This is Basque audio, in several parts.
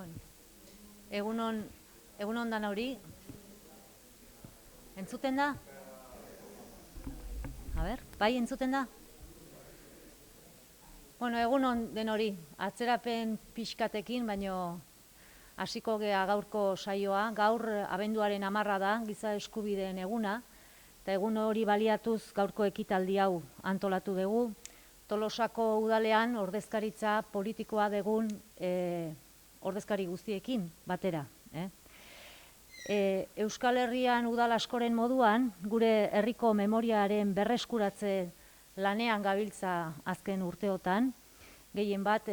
Bueno, egunon dan hori. Entzuten da? A ber, bai entzuten da? Bueno, egunon den hori. Atzerapen pixkatekin, baino hasiko gea gaurko saioa. Gaur abenduaren 10 da, giza eskubideen eguna, eta egun hori baliatuz gaurko ekitaldi hau antolatu dugu. Tolosako udalean ordezkaritza politikoa dugun ordezkari guztiekin batera. Euskal Herrian udal askoren moduan, gure herriko memoriaren berreskuratze lanean gabiltza azken urteotan, gehien bat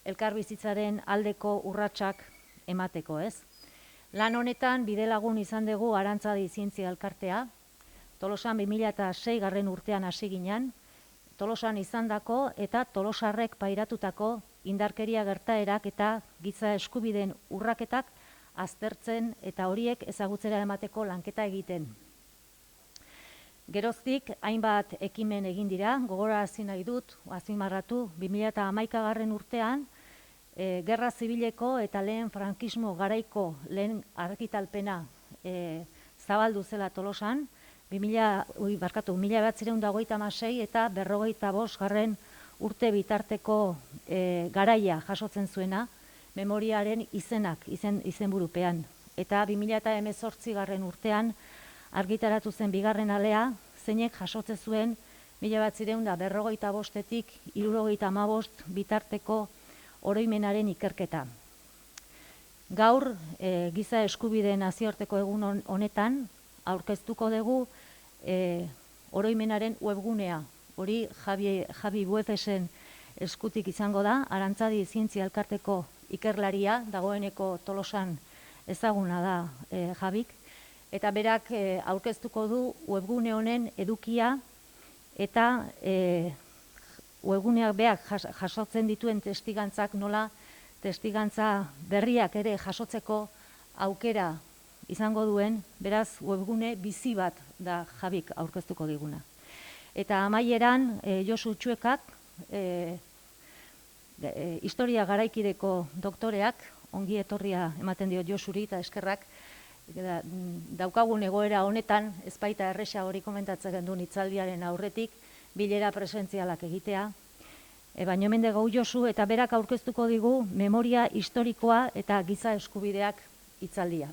elkarbizitzaren aldeko urratsak emateko, ez? Lan honetan bidelagun izan dugu Arantzadi Zientzia Elkartea, Tolosan 2006 urtean hasi ginen, Tolosan izandako eta tolosarrek pairatutako indarkeria gertaerak eta giza eskubideen urraketak aztertzen eta horiek ezagutzera emateko lanketa egiten. Geroztik, hainbat ekimen egin dira, gogorarazi nahi dut, azpimarratu, 2011 urtean, Gerra Zibileko eta lehen frankismo garaiko lehen argitalpena zabaldu zela Tolosan, 1956 eta 1955 urte bitarteko garaia jasotzen zuena, memoriaren izenburupean. Eta 2018 urtean argitaratu zen bigarren alea, zeinek jasotzen zuen 1955-etik 1975 bitarteko oroimenaren ikerketa. Gaur, giza eskubideen nazioarteko egun honetan, aurkeztuko dugu oroimenaren webgunea. Hori Javi Buefesen eskutik izango da, Arantzadi Zientzia Elkarteko ikerlaria, dagoeneko Tolosan ezaguna da Javik, eta berak aurkeztuko du webgune honen edukia eta webguneak beak jasotzen dituen testigantzak nola testigantza berriak ere jasotzeko aukera izango duen, beraz webgune bizi bat da Javik aurkeztuko diguna. Eta amaieran Josu Txuekak, historia garaikideko doktoreak, ongi etorria ematen dio Josuri eta eskerrak, daukagun egoera honetan, ez baita erresa hori komentatzen duen hitzaldiaren aurretik, bilera presentzialak egitea, baino hemen dugu Josu eta berak aurkeztuko digu memoria historikoa eta giza eskubideak hitzaldia.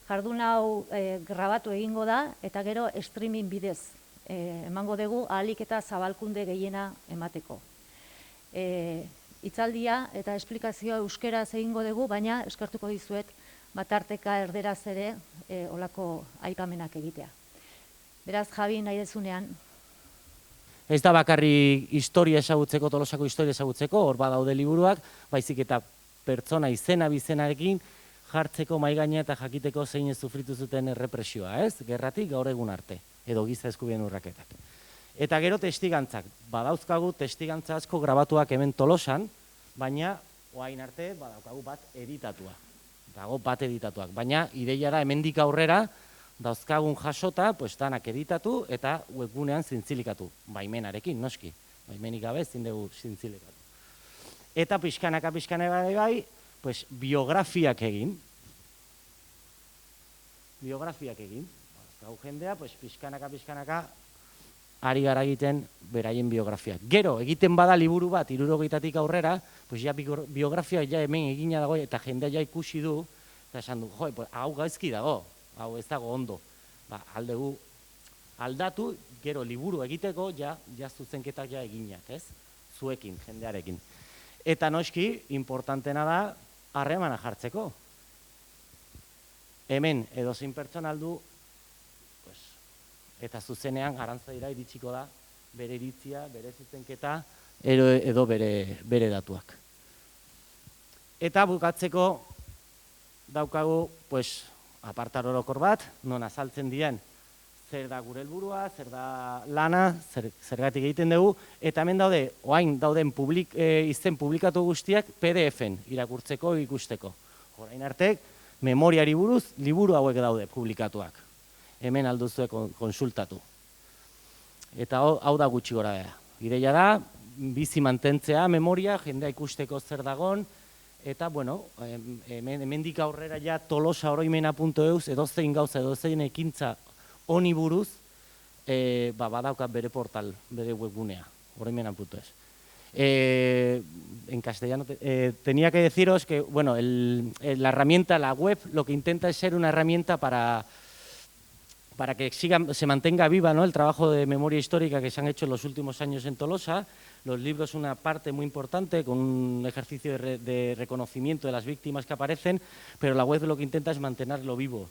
Jardun hau grabatu egingo da eta gero streaming bidez emango dugu ahalik eta zabalkunde gehiena emateko. Hitzaldia eta esplikazioa euskeraz egingo dugu, baina eskertuko dizuet batarteka erderaz ere olako aipamenak egitea. Beraz, Javi, nahi dezunean. Ez da bakarri historia ezagutzeko, Tolosako historia ezagutzeko, hor badaude liburuak, baizik eta pertsona izena bizenarekin jartzeko maigaina eta jakiteko zein ez sufritu zuten errepresioa, ez? Gerratik gaur egun arte, edo giza eskubideen urraketak. Eta gero testigantzak, badauzkagu testigantza asko grabatuak hemen Tolosan, baina orain arte badaukagu bat editatua. Dago bat editatuak, baina ideiara hemendik aurrera dauzkagun jasota, danak editatu eta webgunean zintzilikatu, baimenarekin, noski, baimenik gabe ezin dugu zintzilikatu. Eta pixkanaka bai, biografiak egin. Dauzkagu jendea, pixkanaka ari gara egiten beraien biografiak. Gero, egiten bada liburu bat, 60-tik aurrera, biografia hemen egina dago eta jendea ja ikusi du, eta esan du, hau gaizki dago, hau ez dago ondo. Aldegu aldatu, gero liburu egiteko, ja zuzenketak ja eginak, ez? Zuekin, jendearekin. Eta noski, importantena da, harremana jartzeko. Hemen, edozein pertsona aldu, eta zuzenean Arantzadira iritsiko da bere iritzia, bere zuzenketa, edo bere datuak. Eta bukatzeko daukagu, apartar orokor bat, non azaltzen diren zer da gure helburua, zer da lana, zergatik egiten dugu, eta hemen daude, orain dauden izen publikatu guztiak PDF-en irakurtzeko ikusteko. Orain arte, memoriari buruz, liburu hauek daude publikatuak. Hemen alduzue konsultatu. Eta hau da gutxi gora da. Ideia da, bizi mantentzea memoria, jendea ikusteko zer dagon, Eta, bueno, hemendik aurrera ja tolosaoroimena.eus edozein gauza, edozein ekintza honi buruz, badaukat bere portal, bere webgunea, oroimena.es. En castellano, tenía que deciros que, bueno, la herramienta, la web, lo que intenta es ser una herramienta para que se mantenga viva, ¿no?, el trabajo de memoria histórica que se han hecho en los últimos años en Tolosa. Los libros son una parte muy importante, con un ejercicio de reconocimiento de las víctimas que aparecen, pero la web lo que intenta es mantenerlo vivo.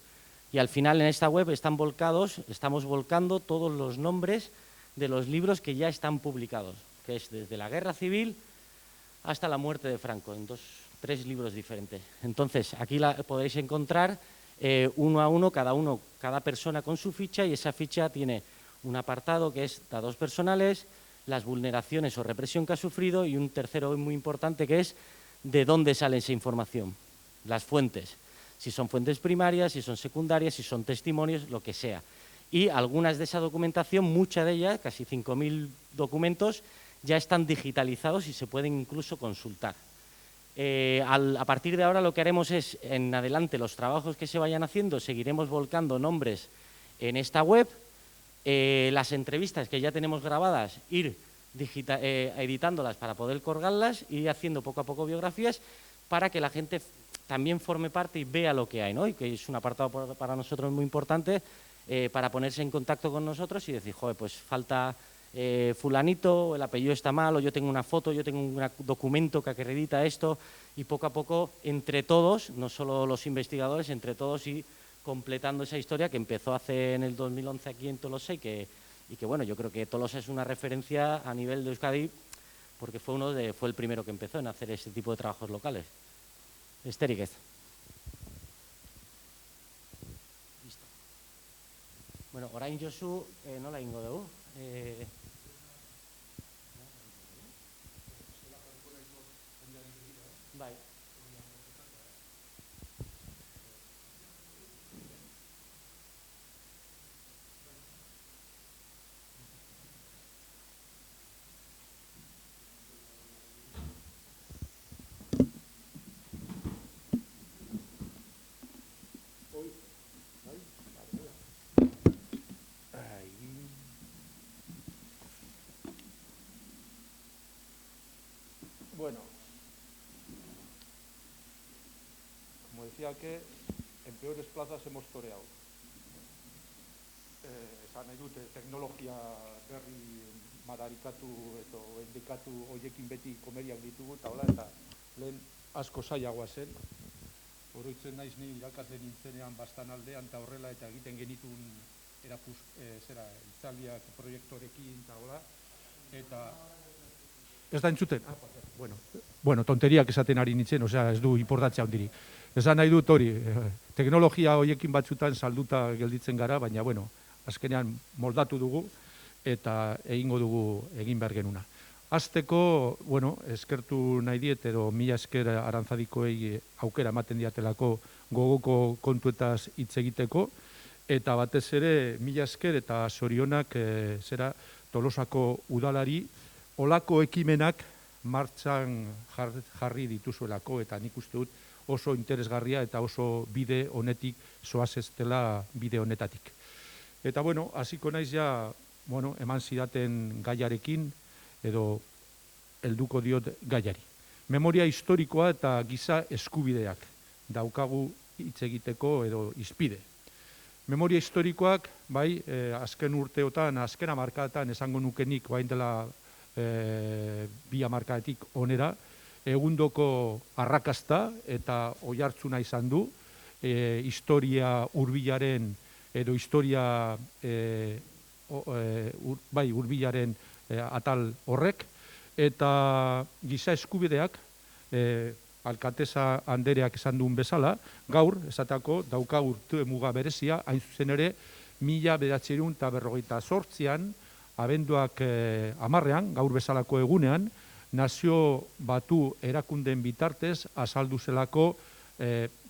Y al final en esta web estamos volcando todos los nombres de los libros que ya están publicados, que es desde la Guerra Civil hasta la muerte de Franco, en 3 libros diferentes. Entonces, aquí podéis encontrar uno a uno, cada persona con su ficha, y esa ficha tiene un apartado que es datos personales, las vulneraciones o represión que ha sufrido, y un tercero muy importante que es de dónde sale esa información, las fuentes, si son fuentes primarias, si son secundarias, si son testimonios, lo que sea. Y algunas de esa documentación, mucha de ella, casi 5.000 documentos, ya están digitalizados y se pueden incluso consultar. A partir de ahora lo que haremos es, en adelante, los trabajos que se vayan haciendo, seguiremos volcando nombres en esta web, las entrevistas que ya tenemos grabadas, ir editándolas para poder colgarlas, y haciendo poco a poco biografías para que la gente también forme parte y vea lo que hay, ¿no? Y que es un apartado para nosotros muy importante, para ponerse en contacto con nosotros y decir, joder, pues falta fulanito, el apellido está mal, o yo tengo una foto, yo tengo un documento que acredita esto, y poco a poco, entre todos, no solo los investigadores, entre todos, y completando esa historia que empezó en el 2011 aquí en Tolosa, y que bueno, yo creo que Tolosa es una referencia a nivel de Euskadi, porque fue el primero que empezó en hacer ese tipo de trabajos locales. Besterik ez. Bueno, orain Josu, nola egingo dugu? Bai. Bueno, como decía que en peores plazas hemos toreado. Esan nahi dute teknologia berri madarikatu edo indikatu hoiekin beti komeriak ditugu, eta lehen asko zailagoa zen. Oroitzen naiz ni irakasle nintzenean Bastanaldean eta horrela, eta egiten genitun itzaldiak proiektorekin eta ez da entzuten? Bueno, tonteriak esaten ari nintzen, osea, ez du importantzia handirik. Esan nahi dut hori, teknologia horiekin batzutan salduta gelditzen gara, baina, bueno, azkenean moldatu dugu eta egingo dugu egin behar genuna. Hasteko, bueno, eskertu nahi diet, edo mila esker Arantzadikoei aukera ematen diatelako gogoko kontuetaz hitz egiteko, eta batez ere mila esker eta zorionak Tolosako udalari olako ekimenak martxan jarri dituzuelako, eta nik uste dut oso interesgarria eta oso bide honetik zoazestela bide honetatik. Eta, bueno, hasiko naiz ja, bueno, eman zidaten gaiarekin, edo helduko diot gaiari. Memoria historikoa eta giza eskubideak daukagu hitz egiteko edo hizpide. Memoria historikoak, bai, azken urteotan, azken hamarkadetan esango nukenik, bain dela 2 hamarkadetik onera, egundoko arrakasta eta oihartzuna izan du, historia hurbilaren edo historia hurbilaren atal horrek, eta giza eskubideak, alkatesa andereak esan duen bezala, gaur, esatako, dauka urte muga berezia, hain zuzen ere, 1958an, abenduak 10ean, gaur bezalako egunean, Nazio Batu erakundeen bitartez azaldu zelako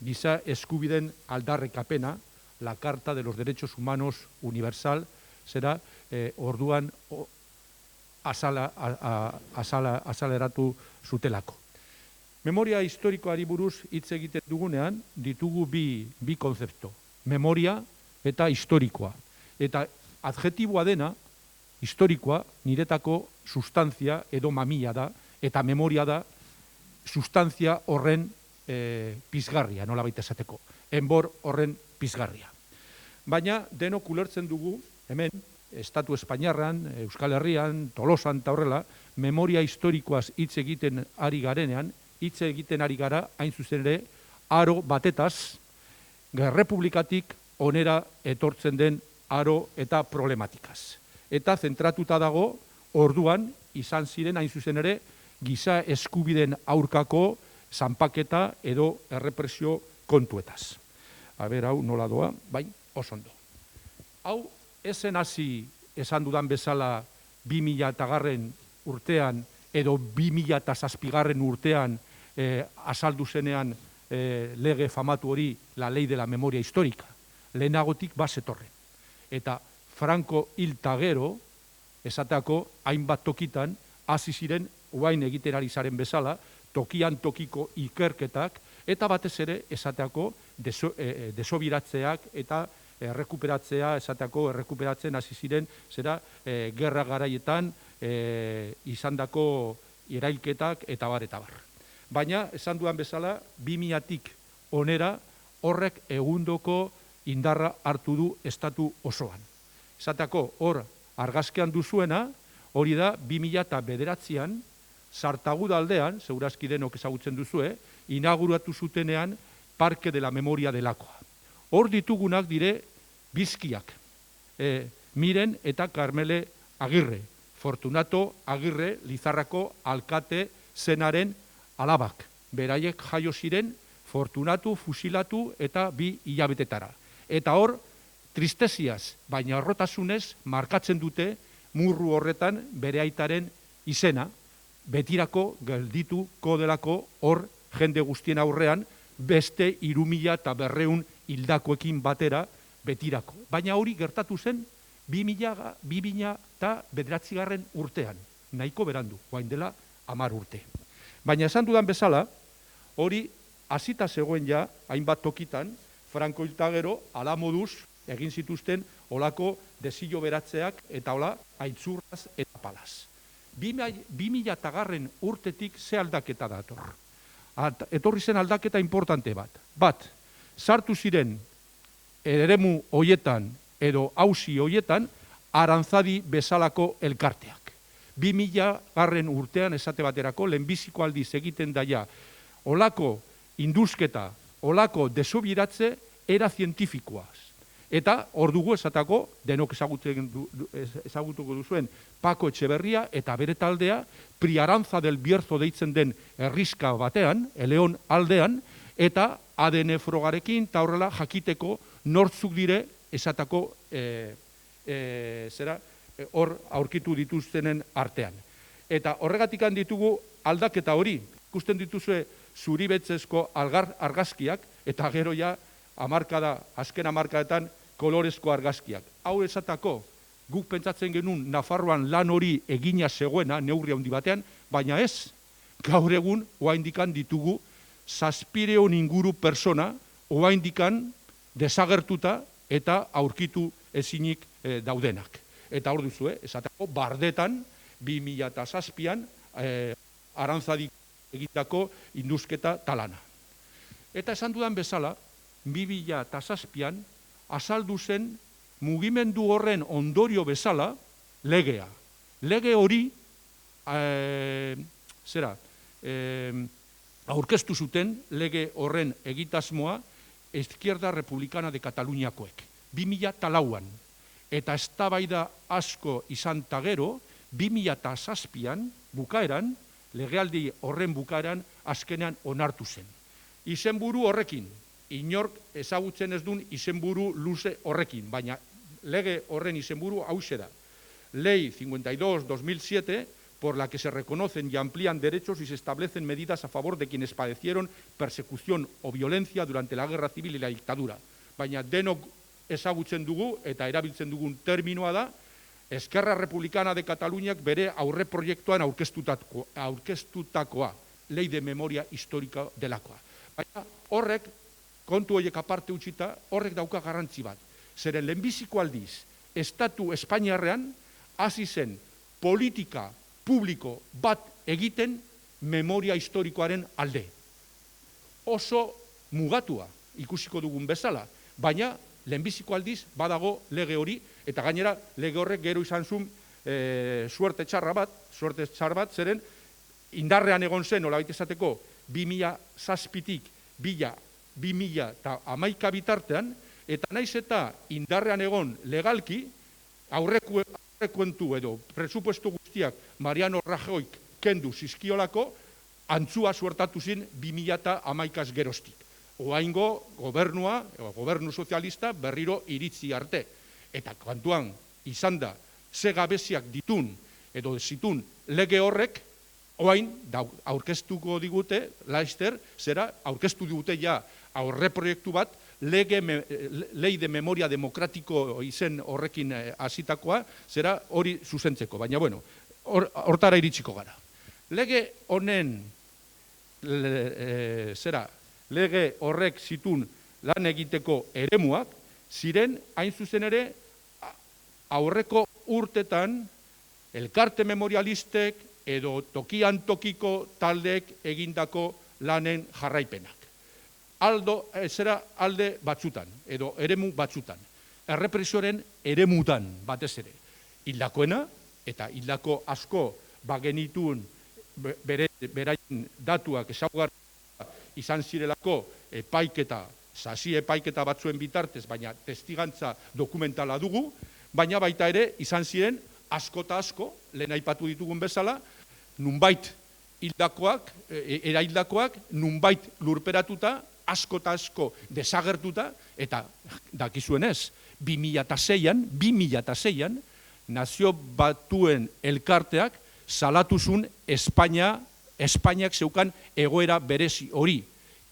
giza eskubideen aldarrikapena, la Carta de los Derechos Humanos Universal, zera orduan azaleratu zutelako. Memoria historikoari buruz hitz egiten dugunean, ditugu bi konzeptu. Memoria eta historikoa. Eta adjetiboa dena, historikoa, niretako sustantzia edo mamia da, eta memoria da sustantzia horren pizgarria, nola baita esateko. Enbor horren pizgarria. Baina denok ulertzen dugu, hemen, Estatu Espainiarran, Euskal Herrian, Tolosan eta horrela, memoria historikoaz hitz egiten ari garenean, hitz egiten ari gara, hain zuzen ere, aro batetaz, Errepublikatik onera etortzen den aro eta problematikaz. Eta zentratuta dago, orduan, izan ziren, hain zuzen ere, giza eskubideen aurkako zanpaketa edo errepresio kontuetaz. Hau nola doa, bai, oso ondo. Hau, ezen hasi esan dudan bezala 2000 urtean edo 2007 urtean azaldu zenean lege famatu hori, la ley de la memoria histórica, lehenagotik bazetorren. Eta Franco hil ta gero, esateako hainbat tokitan, hasi ziren, uain egiten ari zaren bezala, tokian tokiko ikerketak, eta batez ere, esateako, desobiratzeak eta errekuperatzea, esateako errekuperatzen hasi ziren, zera, gerra garaietan izandako erailketak eta bar. Baina, esan duan bezala, 2000tik onera horrek egundoko indarra hartu du estatu osoan. Esateako, hor, argazkean duzuena, hori da 2009an, Sartaguda aldean, segurazki denok ezagutzen duzue, inauguratu zutenean Parque de la Memoria delakoa. Hor ditugunak dire bizkiak, Miren eta Carmele Agirre, Fortunato Agirre, Lizarrako alkate zenaren alabak. Beraiek jaio ziren, Fortunatu, fusilatu eta 2 hilabetetara. Eta hor, tristeziaz, baina arrotasunez, markatzen dute murru horretan bere aitaren izena, betirako geldituko delako hor jende guztien aurrean, beste 3200 hildakoekin batera betirako. Baina hori gertatu zen 2009 urtean, nahiko berandu, guain dela 10 urte. Baina esan dudan bezala, hori hasita zegoen ja, hainbat tokitan, Franco hil ta gero, ala moduz, egin zituzten olako desilo beratzeak eta hola aitzurraz eta palaz. 2000 urtetik ze aldaketa dator. Etorri zen aldaketa importante bat. Bat, sartu ziren eremu hoietan edo auzi hoietan Arantzadi bezalako elkarteak. 2000 urtean esate baterako lehenbiziko aldiz egiten daia olako induzketa, olako desobiratze era zientifikoaz. Eta hor dugu esatako, denok ezagutuko duzuen Paco Etxeberria eta bere taldea, Priarantza del Bierzo deitzen den herriska batean, Eleon aldean, eta ADN frogarekin, eta horrela jakiteko nortzuk dire esatako hor aurkitu dituztenen artean. Eta horregatik ditugu aldaketa hori, ikusten dituzue zuribetzezko argazkiak, eta gero ja, azken hamarkadetan kolorezko argazkiak. Hau esatako, guk pentsatzen genuen Nafarroan lan hori egina zegoena, neurri handi batean, baina ez, gaur egun, oaindikan ditugu, 700 inguru persona, oaindikan desagertuta eta aurkitu ezinik daudenak. Eta hor duzu, esatako, bardetan, 2007an, Arantzadik egitako induzketa talana. Eta esan dudan bezala, 2007an, azaldu zen mugimendu horren ondorio bezala legea. Lege hori aurkeztu zuten lege horren egitasmoa Izquierda Republicana de Kataluniakoek. 2004an. Eta eztabaida asko izan ta gero, 2007an bukaeran, legealdi horren bukaeran azkenean onartu zen. Izenburu horrekin, inork ezagutzen ez duen izenburu luze horrekin, baina lege horren izenburu hauxe da. Ley 52/2007, por la que se reconocen y amplían derechos y se establecen medidas a favor de quienes padecieron persecución o violencia durante la guerra civil y la dictadura. Baina denok ezagutzen dugu eta erabiltzen dugun terminoa da, Esquerra Republicana de Kataluniak bere aurre proiektuan aurkeztutakoa. ley de memoria historika delakoa. Baina horrek, kontu horiek aparte utzita, horrek dauka garrantzi bat. Zeren lehenbiziko aldiz, Estatu Espainiarrean hasi zen politika publiko bat egiten memoria historikoaren alde. Oso mugatua ikusiko dugun bezala, baina lehenbiziko aldiz badago lege hori, eta gainera lege horrek gero izan zuen suerte txar bat, zeren indarrean egon zen, nolabait esateko, 2007-tik 2011 bitartean, eta naiz eta indarrean egon legalki, aurrekuentu edo presupuesto guztiak Mariano Rajoyk kendu zizkiolako, antzua suertatu zin 2011 geroztik. Oaingo gobernu sozialista berriro iritzi arte. Eta kantuan izan da, ze gabeziak ditun edo zitun lege horrek, oain aurkeztuko digute, laster, zera aurkeztu digute ja aurreproiektu bat, lei de memoria demokratiko izen horrekin hasitakoa, zera hori zuzentzeko. Baina, bueno, hortara iritsiko gara. Lege honen, lege horrek zitun lan egiteko eremuak, ziren hain zuzen ere aurreko urtetan elkarte memorialistek edo tokian tokiko taldeek egindako lanen jarraipenak. Alde batzutan, edo eremu batzutan. Errepresioaren eremutan batez ere. Hildakoena, eta hildako asko bagenituen beraien datuak ezaugarria izan zirelako sasi epaiketa batzuen bitartez, baina testigantza dokumentala dugu, baina baita ere izan ziren asko eta asko, lehen aipatu ditugun bezala, nunbait eraildakoak, nunbait lurperatuta, asko eta asko desagertuta, eta dakizuenez, 2006an, Nazio Batuen elkarteak salatuzun Espainiak zeukan egoera berezi hori.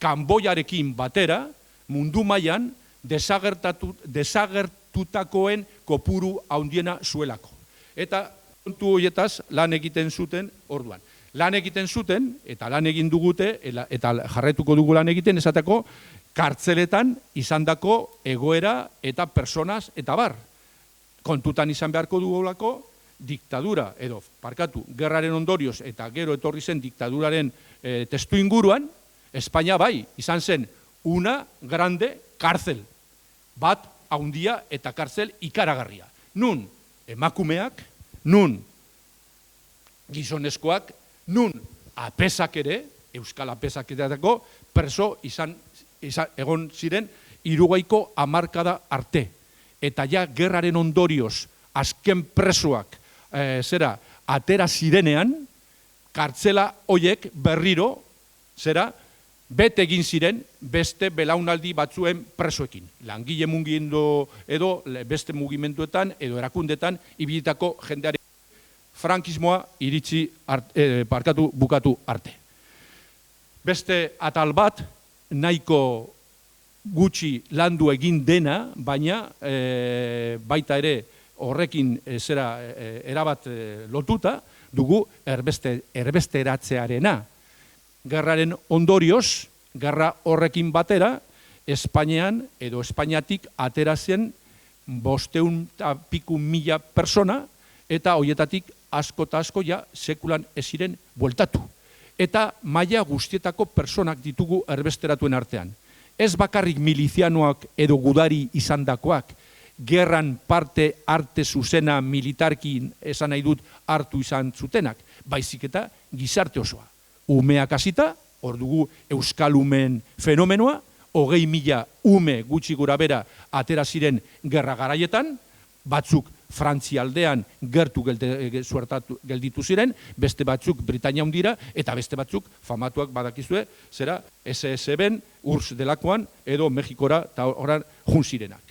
Kanboiarekin batera, mundu mailan desagertutakoen kopuru handiena zuelako. Eta kontu horietaz lan egiten zuten orduan. Lan egiten zuten, eta lan egin dugute, eta jarretuko dugu lan egiten, esateko, kartzeletan izandako egoera eta personaz eta bar. Kontutan izan beharko dugulako, diktadura, gerraren ondorioz eta gero etorri zen diktaduraren testu inguruan, Espainia bai, izan zen una grande kartzel, bat haundia eta kartzel ikaragarria. Nun emakumeak, nun gizonezkoak, nun apesak ere, euskal apesak edateko, preso egon ziren 60 hamarkada arte. Eta ja gerraren ondorioz azken presoak atera zirenean, kartzela hoiek berriro, bete egin ziren beste belaunaldi batzuen presoekin. Langile mugimendu edo beste mugimenduetan edo erakundetan ibilitako jendearen frankismoa bukatu arte. Beste atal bat, nahiko gutxi landu egin dena, baina baita ere horrekin erabat lotuta, dugu erbesteratzearena. Gerraren ondorioz, gerra horrekin batera, Espainian edo Espainiatik atera zen 500.000 persona, eta horietatik asko eta asko ja sekulan ez ziren bueltatu. Eta maila guztietako personak ditugu erbesteratuen artean. Ez bakarrik milizianoak edo gudari izandakoak, gerran parte arte zuzena militarkin esan nahi dut hartu izan zutenak, baizik eta gizarte osoa. Umeak hasita, hor dugu euskal umeen fenomenoa, 20.000 ume gutxi gura bera atera ziren gerra garaietan, batzuk Frantzialdean gertu gelditu ziren, beste batzuk Britainia Handira, eta beste batzuk famatuak badakizue, SS-ben, URSS delakoan, edo Mexikora eta horan jun zirenak.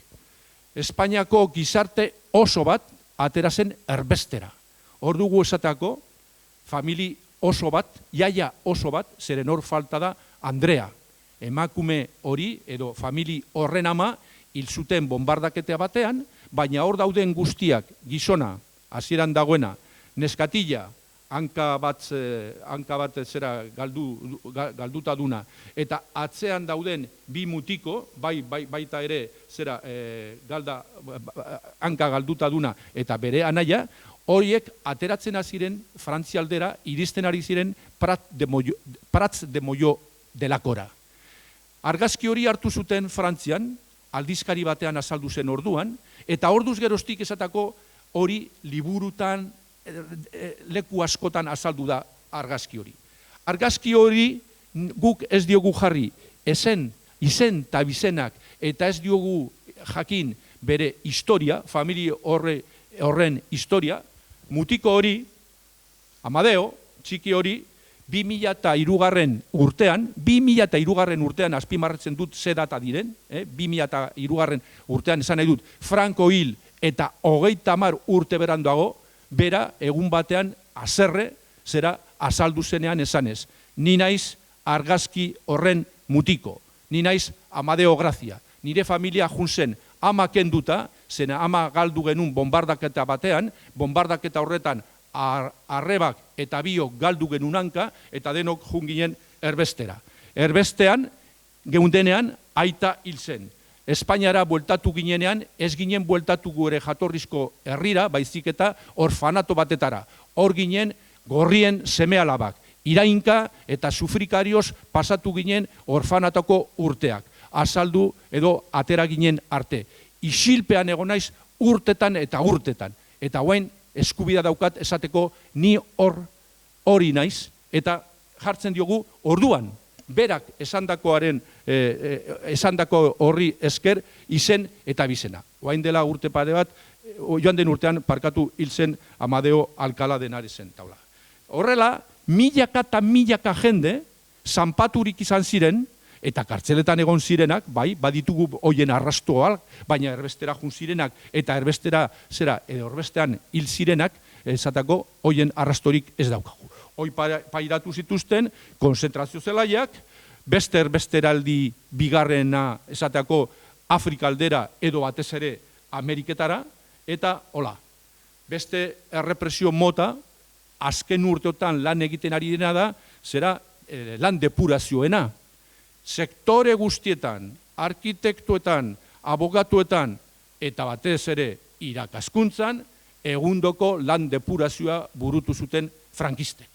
Espainiako gizarte oso bat atera zen erbestera. Hor dugu esatako, famili oso bat, jaia oso bat, zeren hor falta da Andrea. Emakume hori, edo famili horren ama, hil zuten bombardaketea batean, baina hor dauden guztiak, gizona, hasieran dagoena, neskatila, hanka bat zera galduta duna, eta atzean dauden bi mutiko, baita ere zera hanka galduta duna eta bere anaia, horiek ateratzen ziren Frantzialdera, iristen ari ziren Prats de Moyo delakora. Argazki hori hartu zuten Frantzian, aldizkari batean azaldu zen orduan, eta orduz geroztik esatako hori liburutan, leku askotan azaldu da argazki hori. Argazki hori guk ez diogu jarri izen eta bizenak, eta ez diogu jakin bere historia, familia horren historia, mutiko hori, Amadeo, txiki hori, 2003 urtean azpimarratzen dut ze data diren, 2003 urtean esan nahi dut, Franco hil eta 30 urte beranduago, bera egun batean azerre zera azaldu zenean esanez. Ni naiz argazki horren mutiko, ni naiz Amadeo Grazia, nire familia junzen ama kenduta, zena ama galdu genuen bombardaketa batean, bombardaketa horretan arrebak eta biok galdu genuen hanka, eta denok junginen erbestera. Erbestean, geundenean, aita hil zen. Espainiara bueltatu ginenean, ez ginen bueltatu gure jatorrizko herrira, baizik eta orfanato batetara. Hor ginen gorrien seme-alabak. Irainka eta sufrikarioz pasatu ginen orfanatoko urteak. Azaldu edo atera ginen arte. Isilpean egon naiz urtetan eta urtetan. Eta guain eskubida daukat esateko ni hori naiz, eta jartzen diogu orduan, berak esandako horri esker izen eta bizena. Oain dela urte pare bat, joan den urtean parkatu hil zen Amadeo Alcalá de Henarezen taula. Horrela, milaka eta milaka jende zanpaturik izan ziren, eta kartzeletan egon zirenak, bai, baditugu hoien arrastoak, baina erbestera jun zirenak, eta erbestean hil zirenak, esatako hoien arrastorik ez daukagu. Hoi pairatu zituzten, konzentrazio zelaiak, beste erbesteraldi bigarrena esateko Afrika aldera edo batez ere Ameriketara, eta hola, beste errepresio mota, azken urteotan lan egiten ari dena da, zera lan depurazioena. Sektore guztietan, arkitektuetan, abogatuetan, eta batez ere irakaskuntzan, egundoko lan depurazioa burutu zuten frankistek.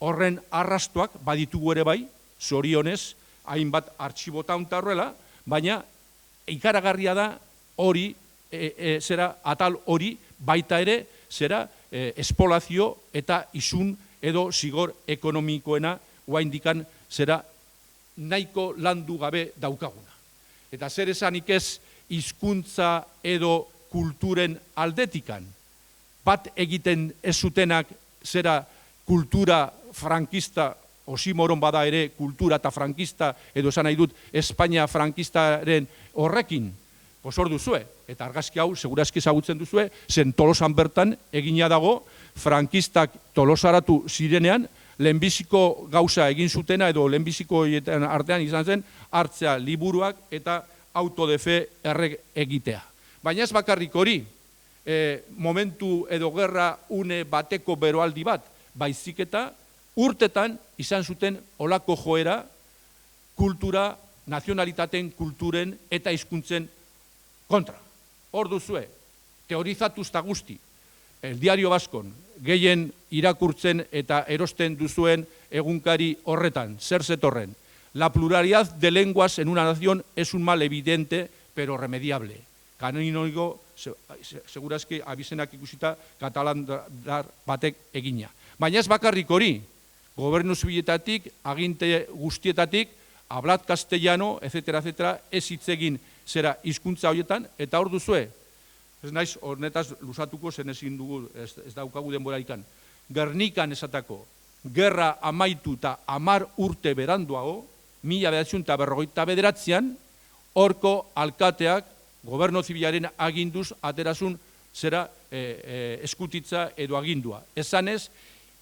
Horren arrastoak baditugu ere bai, zorionez, hainbat artxibota horrela, baina ikaragarria da hori, atal hori baita ere, espolazio eta isun edo zigor ekonomikoena guaindikan nahiko landu gabe daukaguna. Eta zer esanik ez hizkuntza edo kulturen aldetikan, bat egiten ez zutenak kultura frankista, osimoron bada ere kultura eta frankista, edo esan nahi dut Espainia frankistaren horrekin, hor duzue, eta argazki hau segurazki ezagutzen duzue, zen Tolosan bertan egina dago, frankistak Tolosaratu zirenean, lehenbiziko gauza egin zutena, edo lehenbiziko artean izan zen, hartzea liburuak eta autodefe errek egitea. Baina ez bakarrik hori, momentu edo gerra une bateko beroaldi bat, baizik eta urtetan izan zuten olako joera kultura, nazionalitaten, kulturen eta hizkuntzen kontra. Hor duzue, teorizatuz eta guzti, El Diario Baskon, gehien irakurtzen eta erosten duzuen egunkari horretan, zer zetorren. La pluralidad de lenguas en una nación es un mal evidente, pero remediable. Kanoniko, segurazki abizenak ikusita, katalandar batek egina. Baina ez bakarrik hori, gobernu zibiletatik, aginte guztietatik, hablat castellano, etc., ez hitzegin zera hizkuntza horietan, eta hor duzue, ez naiz, hornetaz lusatuko zen ezin dugu, ez daukagu denbora ikan. Gernikan esatako, gerra amaitu eta 10 urte beranduago, 1959an, horko alkateak, gobernu zibilaren aginduz, aterazun zera eskutitza edo agindua. Esanez,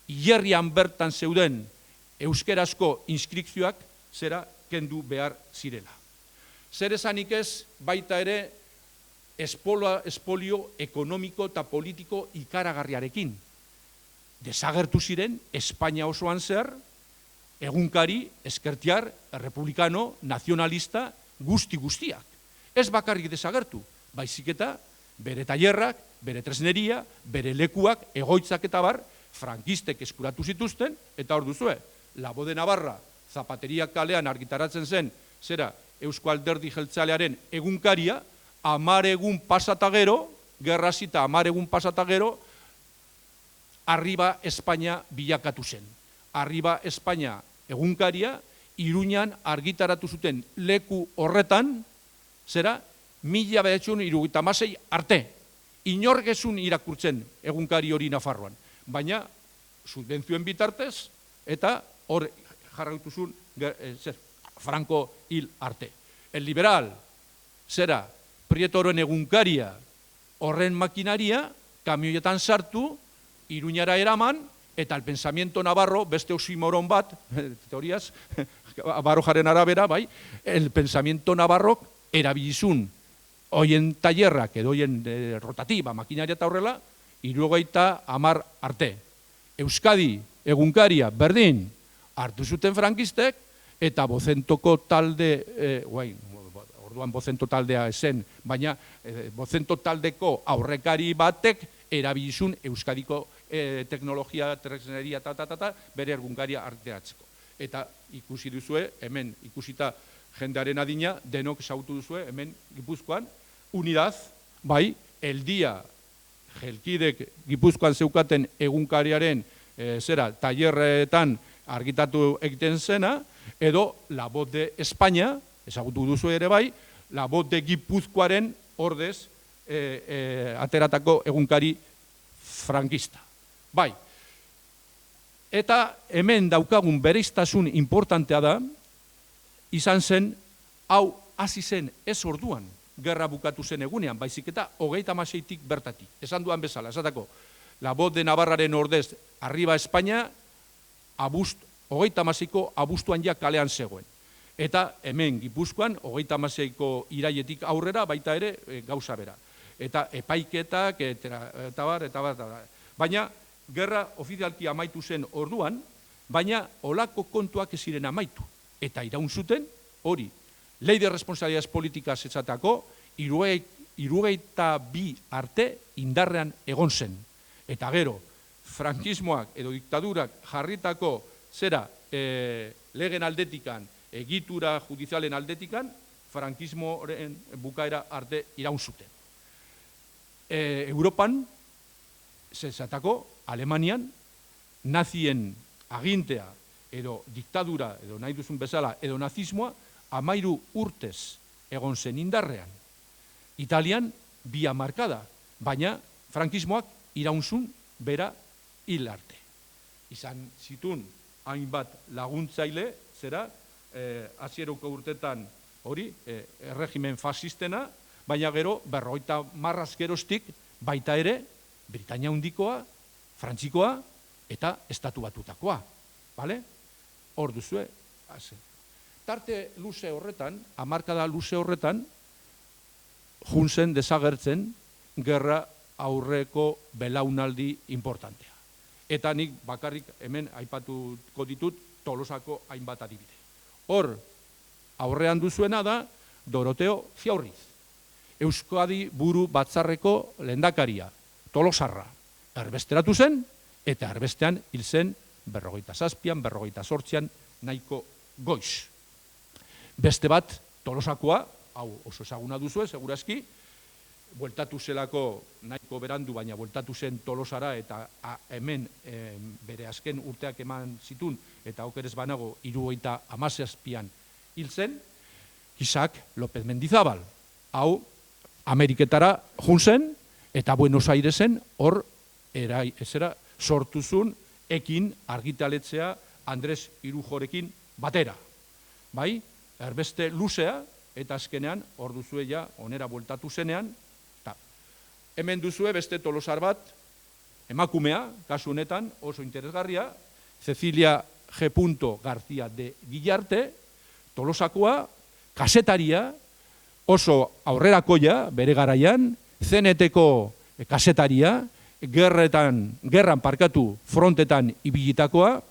hierrian bertan zeuden euskerazko inskripzioak zera kendu behar zirela. Zer esanik ez, baita ere, espolio ekonomiko eta politiko ikaragarriarekin. desagertu ziren Espainia osoan zer, egunkari, eskertiar, republikano, nazionalista, guztiak. Ez bakarrik desagertu, baizik eta bere tailerrak, bere tresneria, bere lekuak, egoitzak eta bar, frankistek eskuratu zituzten, eta hor duzue, Labo de Navarra, Zapateria kalean argitaratzen zen, zera, Eusko Alderdi Jeltzalearen egunkaria, 10 egun pasata gero, gerra zita 10 egun pasata gero, Arriba Espainia bilakatu zen. Arriba Espainia egunkaria, Iruñan argitaratu zuten leku horretan, zera, 1976 arte. Inorgezun irakurtzen egunkari hori Nafarroan. Baina, subentzioen bitartez, eta hor jarraituzun Franco hil arte. El liberal, zera, Prietoren egunkaria, horren makinaria, kamioietan sartu, Iruñara eraman, eta el pensamiento navarro, beste oximoron bat, teoriaz, Barojaren arabera, bai, el pensamiento navarro erabilizun hoien tailerrak edo hoien rotatiba, makinaria eta horrela, 70 arte. Euskadi, egunkaria, berdin, hartu zuten frankistek, eta Bozentoko talde, orduan Bozento taldea esen, baina Bozento taldeko aurrekari batek erabilizun Euskadiko teknologia, tresneria, bere egunkaria arteratzeko. Eta ikusi duzue, hemen ikusita jendearen adina, denok sautu duzue, hemen Gipuzkoan, unidaz, bai, eldia jelkidek Gipuzkoan zeukaten egunkariaren tailerretan argitatu egiten zena, edo La Voz de España, ezagutu duzu ere bai, La Voz de Gipuzkoaren ordez ateratako egunkari frankista. Bai, eta hemen daukagun bereiztasun importantea da, izan zen, hau hasi zen ez orduan, gerra bukatu zen egunean, baizik eta 36tik bertatik. Esan duan bezala, esatako, La Voz de Navarraren ordez, Arriba Espainia, 36ko abuztuan ja kalean zegoen. Eta hemen Gipuzkoan, 36ko iraietik aurrera, baita ere gauza bera. Eta epaiketak, eta bar. Baina, gerra ofizialki amaitu zen orduan, baina olako kontuak ez ziren amaitu. Eta iraun zuten, hori, Ley de Responsabilidades Políticas esatako, 72 arte indarrean egon zen. Eta gero, frankismoak edo diktadurak jarritako zera legen aldetikan, egitura judizialen aldetikan, frankismoren bukaera arte iraun zuten. Europan, zesatako, Alemanian, nazien agintea edo diktadura, edo nahi duzun bezala, edo nazismoa, 13 urtez egon zen indarrean. Italian, 2 hamarkada, baina frankismoak iraunzun bera hil arte. Izan zitun hainbat laguntzaile, zera, hasieroko urtetan hori, erregimen fasistena, baina gero, 50 marraz geroztik, baita ere, Britania Handikoa, Frantzikoa eta Estatu Batutakoa. Hor duzue. Tarte luze horretan, hamarkada luze horretan, juntzen desagertzen gerra aurreko belaunaldi importantea. Eta nik bakarrik hemen aipatuko ditut Tolosako hainbat adibide. Hor, aurrean duzuena da Doroteo Fiaurriz, Euskadi Buru Batzarreko lehendakaria, Tolosarra, erbesteratu zen, eta erbestean hil zen 47an, 48an nahiko goiz. Beste bat, Tolosakoa, hau oso ezaguna duzue, segurazki, bueltatu zelako nahiko berandu, baina bueltatu zen Tolosara, eta hemen bere azken urteak eman zitun, eta okerez banago 77an hil zen, Isaac López Mendizabal. Hau, Ameriketara juntzen, eta Buenos Airesen hor sortuzun ekin argitaletzea Andres Irujorekin batera. Bai, erbeste luzea, eta azkenean hor duzue ja onera bueltatu zenean. Hemen duzue beste tolosar bat, emakumea, kasu honetan oso interesgarria, Cecilia G. García de Guillarte, Tolosakoa, kasetaria, oso aurrerakoia bere garaian, CNT-ko kasetaria, gerran parkatu frontetan ibilitakoa,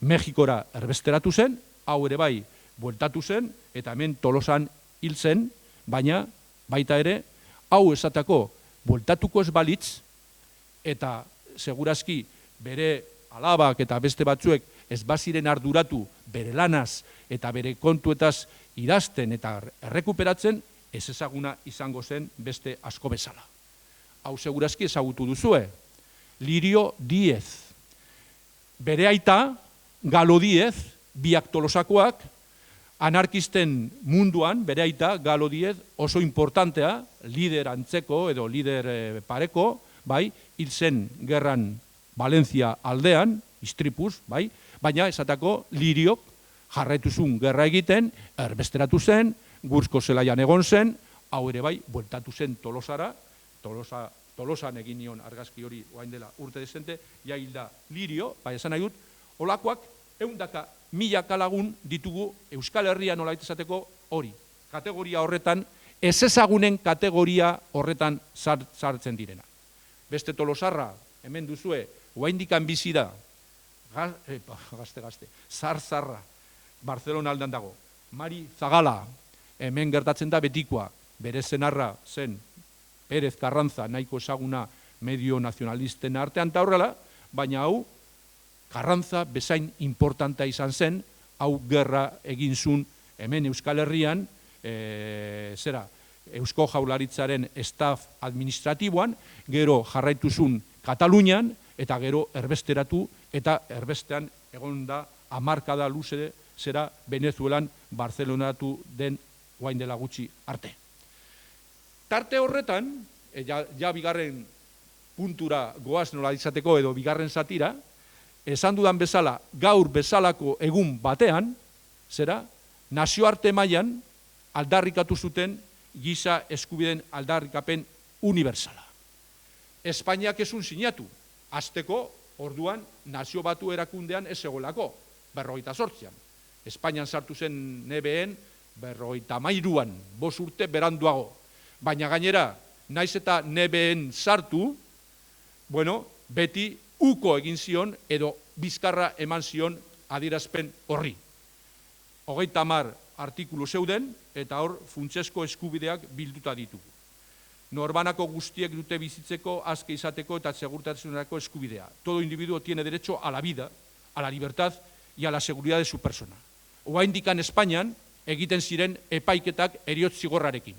Mexikora erbesteratu zen, hau ere bai bueltatu zen, eta hemen Tolosan hil zen, baina baita ere, hau esatako bueltatuko ez balitz, eta segurazki bere alabak eta beste batzuek ez baziren arduratu bere lanaz eta bere kontuetaz idazten eta errekuperatzen, ez ezaguna izango zen beste asko bezala. Hau segurazki ezagutu duzue, Lirio Díez. Bere aita, Galo Díez, biak Tolosakoak, anarkisten munduan, bere aita, Galo Díez, oso importantea, lider antzeko edo lider pareko, bai, hil zen gerran Valencia aldean, istripuz, bai, baina esatako Liriok jarraituzun gerra egiten, erbesteratu zen, Gurzko zelaian egon zen, hau ere bai, bueltatu zen Tolosara, Tolosan egin nion argazki hori oain dela urte desente, ja hilda Lirio, bai esan nahi dut, olakoak 100.000 lagun ditugu Euskal Herrian nola izateko hori. Kategoria horretan, ez ezagunen kategoria horretan sartzen direna. Beste Tolosarra, hemen duzue, oaindikan bizi da, gazte, Zarzarra, Barcelona aldan dago, Mari Zagala, hemen gertatzen da betikoa, bere zenarra zen Pérez Carranza, nahiko ezaguna medio nazionalisten artean eta horrela, baina hau, Carranza bezain importanta izan zen, hau gerra egin zuen hemen Euskal Herrian, Eusko Jaurlaritzaren staff administratiboan, gero jarraitu zuen Katalunian, eta gero erbesteratu, eta erbestean egon da hamarkada luze zera Venezuelan Barcelonatu den guain dela gutxi arte. Tarte horretan, ja bigarren puntura goaz nola izateko edo bigarren zatira, esan dudan bezala, gaur bezalako egun batean, zera, nazioarte mailan aldarrikatu zuten giza eskubideen aldarrikapen unibertsala. Espainiak esun sinatu, hasteko orduan nazio batu erakundean ez egolako, 58an. Espainian sartu zen nebeen 53an, 5 urte beranduago. Baina gainera, naiz eta nebeen sartu, beti uko egin zion edo bizkarra eman zion adierazpen horri. 30 artikulu zeuden eta hor funtsesko eskubideak bilduta ditugu. Norbanako guztiek dute bizitzeko, aske izateko eta segurtasunerako eskubidea. Todo individuo tiene derecho a la vida, a la libertad y a la seguridad de su persona. Oraindikan Espainian egiten ziren epaiketak heriotz zigorrarekin.